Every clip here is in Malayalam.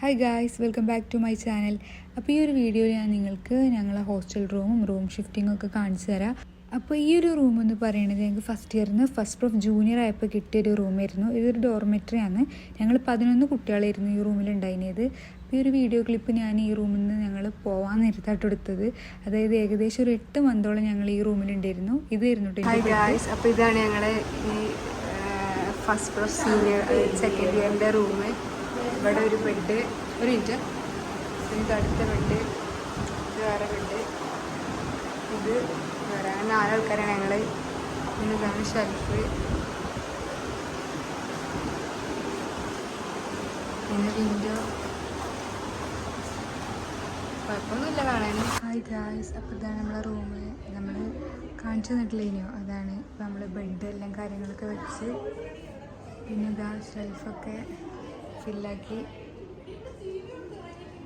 Hi guys, welcome back to my channel. അപ്പോൾ ഈ ഒരു വീഡിയോയിൽ ഞാൻ നിങ്ങൾക്ക് ഞങ്ങളെ ഹോസ്റ്റൽ റൂം ഷിഫ്റ്റിംഗ് ഒക്കെ കാണിച്ചു തരാം. അപ്പോൾ ഈ ഒരു റൂം എന്ന് പറയുന്നത് ഞങ്ങൾക്ക് ഫസ്റ്റ് ഇയറിന് ഫസ്റ്റ് പ്രൂഫ് ജൂനിയർ ആയപ്പോൾ കിട്ടിയൊരു റൂമായിരുന്നു. ഇതൊരു ഡോർമെറ്ററിയാണ്. ഞങ്ങൾ 11 കുട്ടികളായിരുന്നു ഈ റൂമിലുണ്ടായിരുന്നത്. അപ്പോൾ ഈ ഒരു വീഡിയോ ക്ലിപ്പ് ഞാൻ ഈ റൂമിൽ നിന്ന് ഞങ്ങൾ പോകാൻ നേരത്തായിട്ട് എടുത്തത്. അതായത് ഏകദേശം ഒരു 8 മന്തോളം ഞങ്ങൾ ഈ റൂമിലുണ്ടായിരുന്നു. ഇതായിരുന്നു ഗായ്സ്. അപ്പോൾ ഇതാണ് ഞങ്ങളെ ഈ ഫസ്റ്റ് പ്രൂഫ് സീനിയർ സെക്കൻഡ് ഇയറിൻ്റെ റൂം. ഇവിടെ ഒരു ബെഡ്, ഒരു മിനിറ്റ്, ഇത് അടുത്ത ബെഡ്, ഇത് വേറെ ബെഡ്, ഇത് വേറെ, 4 ആൾക്കാരാണ് ഞങ്ങൾ. പിന്നെ ഇതാണ് ഷെൽഫ്, പിന്നെ വിൻഡോ, കുഴപ്പമൊന്നുമില്ല കാണാൻ. ഹായ് ഗായ്സ്, അപ്പോൾ ഇതാണ് നമ്മളെ റൂം. നമ്മൾ കാണിച്ചു തന്നിട്ടില്ലേനോ, അതാണ്. ഇപ്പോൾ നമ്മൾ ബെഡ് എല്ലാം കാര്യങ്ങളൊക്കെ വെച്ച്, പിന്നെ ഇതാ ഷെൽഫൊക്കെ ഫില്ലാക്കി.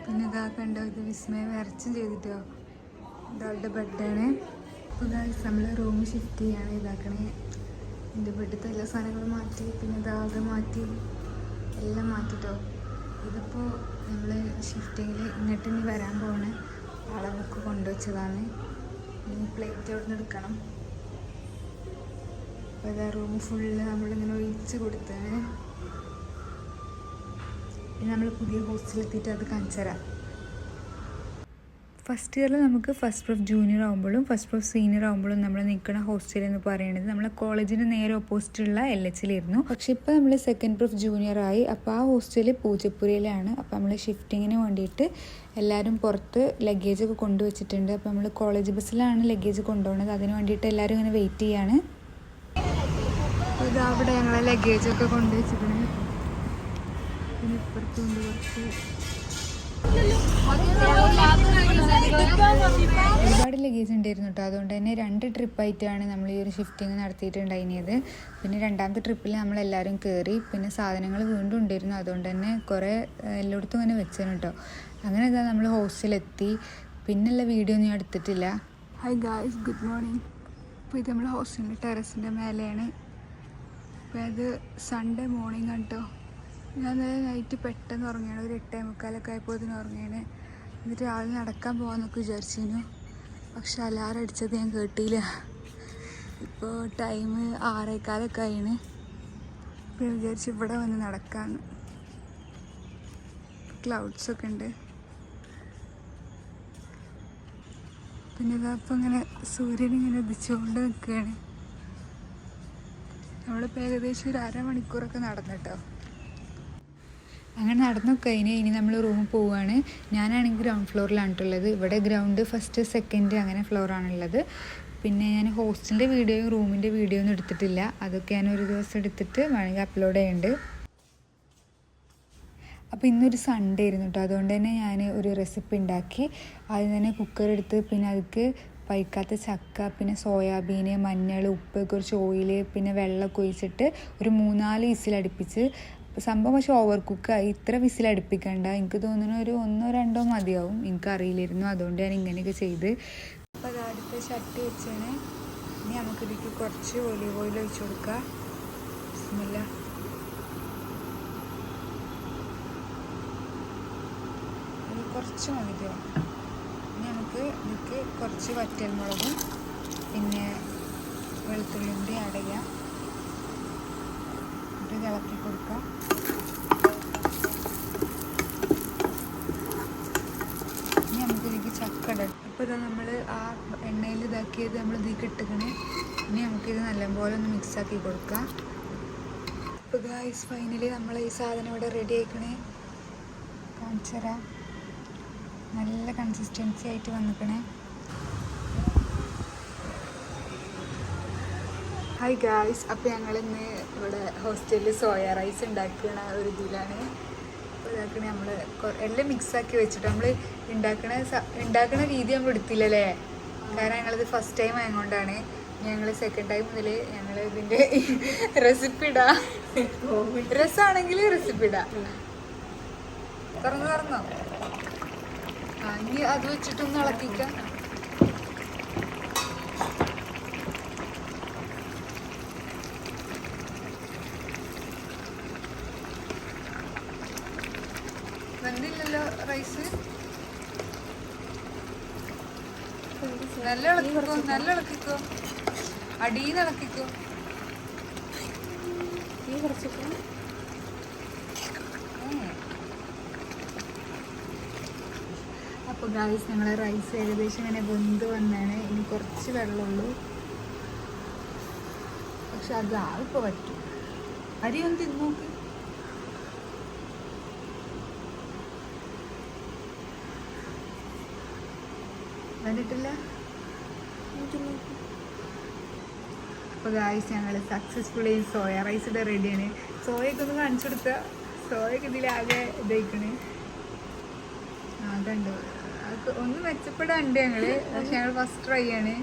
പിന്നെ ഇതാ കണ്ടോ, ഇത് വിസ്മയം വരച്ചും ചെയ്തിട്ടോ. ഇതാളുടെ ബെഡാണ്. അപ്പോൾ ഗായ്സ് നമ്മൾ റൂം ഷിഫ്റ്റ് ചെയ്യാണ്, ഇതാക്കണേ. എൻ്റെ ബെഡിലത്തെ എല്ലാ സാധനങ്ങളും മാറ്റി, പിന്നെ ഇതാകെ മാറ്റി, എല്ലാം മാറ്റിട്ടോ. ഇതിപ്പോൾ നമ്മൾ ഷിഫ്റ്റിങ്ങിൽ ഇങ്ങോട്ട് ഇനി വരാൻ പോകണ അളവൊക്കെ കൊണ്ടുവച്ചതാണ്. ഇനി പ്ലേറ്റ് അവിടെ നിന്ന് എടുക്കണം. അപ്പോൾ ഇതാ റൂം ഫുള്ള് നമ്മളിങ്ങനെ ഒഴിച്ച് കൊടുത്താണ്. ഇനി നമ്മൾ പുതിയ ഹോസ്റ്റലിലെത്തിയിട്ട് അത് കാണിച്ചു തരാം. ഫസ്റ്റ് ഇയറിൽ നമുക്ക് ഫസ്റ്റ് പ്രൂഫ് ജൂനിയർ ആകുമ്പോഴും ഫസ്റ്റ് പ്രൂഫ് സീനിയർ ആകുമ്പോഴും നമ്മൾ നിൽക്കുന്ന ഹോസ്റ്റൽ എന്ന് പറയുന്നത് നമ്മളെ കോളേജിന് നേരെ ഓപ്പോസിറ്റുള്ള LH-ലായിരുന്നു. പക്ഷെ ഇപ്പോൾ നമ്മൾ സെക്കൻഡ് പ്രൂഫ് ജൂനിയർ ആയി. അപ്പോൾ ആ ഹോസ്റ്റൽ പൂജപ്പുരയിലാണ്. അപ്പോൾ നമ്മൾ ഷിഫ്റ്റിങ്ങിന് വേണ്ടിയിട്ട് എല്ലാവരും പുറത്ത് ലഗേജൊക്കെ കൊണ്ടുവച്ചിട്ടുണ്ട്. അപ്പോൾ നമ്മൾ കോളേജ് ബസ്സിലാണ് ലഗേജ് കൊണ്ടുപോകുന്നത്. അതിന് വേണ്ടിയിട്ട് എല്ലാവരും ഇങ്ങനെ വെയിറ്റ് ചെയ്യാണ്. ഇത് അവിടെ ഞങ്ങളെ ലഗേജൊക്കെ കൊണ്ടുവച്ചിട്ടുണ്ട്. പിന്നെ ഇപ്പുറത്തുണ്ട് കുറച്ച് ഒരുപാട് ലഗേജ് ഉണ്ടായിരുന്നു കേട്ടോ. അതുകൊണ്ട് തന്നെ 2 ട്രിപ്പായിട്ടാണ് നമ്മൾ ഈ ഒരു ഷിഫ്റ്റിങ് നടത്തിയിട്ടുണ്ടായിരുന്നത്. പിന്നെ രണ്ടാമത്തെ ട്രിപ്പിൽ നമ്മളെല്ലാവരും കയറി. പിന്നെ സാധനങ്ങൾ വീണ്ടും ഉണ്ടായിരുന്നു. അതുകൊണ്ട് തന്നെ കുറേ എല്ലായിടത്തും ഇങ്ങനെ വെച്ചിരുന്നു കേട്ടോ. അങ്ങനെ ഇതാ നമ്മൾ ഹോസ്റ്റലെത്തി. പിന്നെയുള്ള വീഡിയോ ഒന്നും ഞാൻ എടുത്തിട്ടില്ല. Hi guys, good morning. അപ്പോൾ ഇത് നമ്മൾ ഹോസ്റ്റലിൻ്റെ ടെറസിൻ്റെ മേലെയാണ്. അപ്പോൾ അത് സൺഡേ മോർണിംഗ് ആണ് കേട്ടോ. ഞാൻ നൈറ്റ് പെട്ടെന്ന് ഉറങ്ങിയാണ്. ഒരു 8:45 ആയപ്പോൾ ഇതിന് ഉറങ്ങിയാണ്. എന്നിട്ട് രാവിലെ നടക്കാൻ പോകാമെന്നൊക്കെ വിചാരിച്ചിരുന്നു. പക്ഷെ അലാറം അടിച്ചത് ഞാൻ കേട്ടില്ല. ഇപ്പോൾ ടൈം 6:15 ആയിന്. ഇപ്പോൾ വിചാരിച്ച് ഇവിടെ വന്ന് നടക്കാമെന്ന്. ക്ലൗഡ്സൊക്കെ ഉണ്ട്. പിന്നെ ഇതപ്പോൾ ഇങ്ങനെ സൂര്യൻ ഇങ്ങനെ ഉദിച്ചുകൊണ്ട് നിൽക്കുകയാണ്. നമ്മളിപ്പോൾ ഏകദേശം ഒരു അരമണിക്കൂറൊക്കെ നടന്നിട്ടോ. അങ്ങനെ നടന്നു കഴിഞ്ഞ് ഇനി നമ്മൾ റൂമിൽ പോവുകയാണ്. ഞാനാണെങ്കിൽ ഗ്രൗണ്ട് ഫ്ലോറിലാണിട്ടുള്ളത്. ഇവിടെ ഗ്രൗണ്ട് ഫസ്റ്റ് സെക്കൻഡ് അങ്ങനെ ഫ്ലോറാണുള്ളത്. പിന്നെ ഞാൻ ഹോസ്റ്റലിൻ്റെ വീഡിയോയും റൂമിൻ്റെ വീഡിയോ ഒന്നും എടുത്തിട്ടില്ല. അതൊക്കെ ഞാൻ ഒരു ദിവസം എടുത്തിട്ട് വേണമെങ്കിൽ അപ്ലോഡ് ചെയ്യുന്നുണ്ട്. അപ്പോൾ ഇന്നൊരു സൺഡേ ആയിരുന്നു കേട്ടോ. അതുകൊണ്ട് തന്നെ ഞാൻ ഒരു റെസിപ്പി ഉണ്ടാക്കി. ആദ്യം തന്നെ കുക്കർ എടുത്ത് പിന്നെ അതിലേക്ക് പഴുക്കാത്ത ചക്ക, പിന്നെ സോയാബീന്, മഞ്ഞൾ, ഉപ്പ്, കുറച്ച് ഓയിൽ, പിന്നെ വെള്ളമൊക്കെ ഒഴിച്ചിട്ട് ഒരു 3-4 വിസിലടുപ്പിച്ച്. സംഭവം പക്ഷെ ഓവർ കുക്കായി. ഇത്ര വിസിലടുപ്പിക്കണ്ട. എനിക്ക് തോന്നുന്നു ഒരു 1-2 മതിയാവും. എനിക്കറിയില്ലായിരുന്നു. അതുകൊണ്ട് ഞാൻ ഇങ്ങനെയൊക്കെ ചെയ്ത്. അപ്പോൾ അത് അടുത്ത ചട്ടി വെച്ചാണ്. ഇനി നമുക്കിതിലേക്ക് കുറച്ച് ഒലിവ് ഓയിൽ ഒഴിച്ച് കൊടുക്കാം. ബിസ്മില്ലാ. ഇത് കുറച്ച് മതിയോ. ഇനി നമുക്ക് ഇതിലേക്ക് കുറച്ച് വറ്റൽമുളകും പിന്നെ വെളുത്തുള്ളി കൂടി ആഡ് ചെയ്യാം. ഇത് ഇളക്കി കൊടുക്കാം. ഇനി നമുക്കിതിലേക്ക് ചക്ക ഇടാം. ഇപ്പോൾ ഇതാ നമ്മൾ ആ എണ്ണയിൽ ഇതാക്കിയത് നമ്മൾ ഇതിലേക്ക് ഇട്ടിക്കണേ. ഇനി നമുക്കിത് നല്ലപോലെ ഒന്ന് മിക്സാക്കി കൊടുക്കാം. ഇപ്പോൾ ഗായ്സ് ഫൈനലി നമ്മൾ ഈ സാധനം ഇവിടെ റെഡി ആയിക്കണേ. കാണിച്ചു തരാം. നല്ല കൺസിസ്റ്റൻസി ആയിട്ട് വന്നിക്കണേ. Hi guys. അപ്പോൾ ഞങ്ങളിന്ന് ഇവിടെ ഹോസ്റ്റലിൽ സോയ റൈസ് ഉണ്ടാക്കുന്ന ഒരു ഇതിലാണ്. അപ്പോൾ ഇതാക്കണേ നമ്മൾ എല്ലാം മിക്സാക്കി വെച്ചിട്ട് നമ്മൾ ഉണ്ടാക്കുന്ന രീതി നമ്മൾ എടുത്തില്ലല്ലേ. കാരണം ഞങ്ങളിത് ഫസ്റ്റ് ടൈം ആയതുകൊണ്ടാണ്. ഞങ്ങൾ സെക്കൻഡ് ടൈം മുതൽ ഞങ്ങൾ ഇതിൻ്റെ റെസിപ്പി ഇടാം. രസമാണെങ്കിൽ റെസിപ്പി ഇടാം. തുറന്നോ. ഇനി അത് വെച്ചിട്ടൊന്ന് ഇളക്കിക്കാം. വെന്തില്ലല്ലോ റൈസ്. നല്ല ഇളക്കിക്കോ, നല്ല ഇളക്കിക്കോ, അടിയിൽ ഇളക്കിക്കോ. അപ്പോൾ ഗായ്സ് ഞങ്ങൾ റൈസ് ഏകദേശം ഇങ്ങനെ വെന്ത് വന്നാണ്. ഇനി കുറച്ച് വെള്ളമുള്ളൂ, പക്ഷെ അത് ഇപ്പോൾ പറ്റും. അരി ഒന്ന് തിന്ന് നോക്ക്. വന്നിട്ടില്ല. അപ്പോൾ ഗായ്സ് ഞങ്ങൾ സക്സസ്ഫുള്ളി സോയ റൈസിൻ്റെ റെഡിയാണ്. സോയൊക്കെ ഒന്ന് കാണിച്ചു കൊടുക്കുക. സോയൊക്കെ ഇതിലാകെ ഇതായിക്കണ്. കണ്ടു ഒന്ന് മെച്ചപ്പെടാണ്ട് ഞങ്ങള്. പക്ഷെ ഞങ്ങൾ ഫസ്റ്റ് ട്രൈ ആണ്.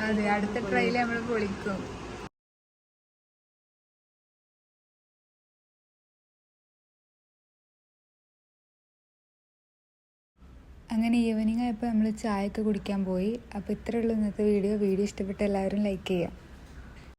അതെ, അടുത്ത ട്രൈയിൽ നമ്മൾ പൊളിക്കും. അങ്ങനെ ഈവനിങ് ആയപ്പോൾ നമ്മൾ ചായ ഒക്കെ കുടിക്കാൻ പോയി. അപ്പോൾ ഇത്രയേ ഉള്ളൂ ഇന്നത്തെ വീഡിയോ. വീഡിയോ ഇഷ്ടപ്പെട്ട എല്ലാവരും ലൈക്ക് ചെയ്യുക.